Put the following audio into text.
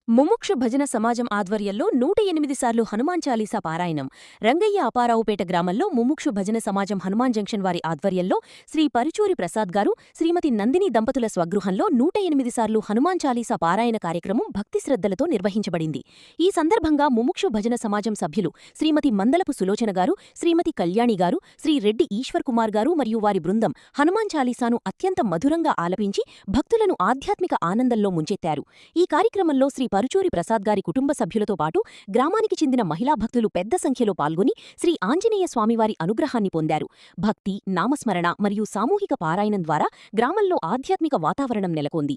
ముముక్షు భజన సమాజం ఆధ్వర్యంలో 108 సార్లు హనుమాన్ చాలీసా పారాయణం. రంగయ్య అపారావుపేట గ్రామంలో ముముక్షు భజన సమాజం హనుమాన్ జంక్షన్ వారి ఆధ్వర్యంలో శ్రీ పరుచూరి ప్రసాద్ గారు, శ్రీమతి నందిని దంపతుల స్వగృహంలో 108 సార్లు హనుమాన్ చాలీసా పారాయణ కార్యక్రమం భక్తి శ్రద్ధలతో నిర్వహించబడింది. ఈ సందర్భంగా ముముక్షు భజన సమాజం సభ్యులు శ్రీమతి మందలపు సులోచన గారు, శ్రీమతి కళ్యాణి గారు, శ్రీ రెడ్డి ఈశ్వర్ కుమార్ గారు మరియు వారి బృందం హనుమాన్ చాలీసాను అత్యంత మధురంగా ఆలపించి భక్తులను ఆధ్యాత్మిక ఆనందంలో ముంచెత్తారు. ఈ కార్యక్రమంలో శ్రీ పరుచూరి ప్రసాద్ గారి కుటుంబ సభ్యులతో పాటు గ్రామానికి చెందిన మహిళా భక్తులు పెద్ద సంఖ్యలో పాల్గొని శ్రీ ఆంజనేయ స్వామివారి అనుగ్రహాన్ని పొందారు. భక్తి, నామస్మరణ మరియు సామూహిక పారాయణం ద్వారా గ్రామంలో ఆధ్యాత్మిక వాతావరణం నెలకొంది.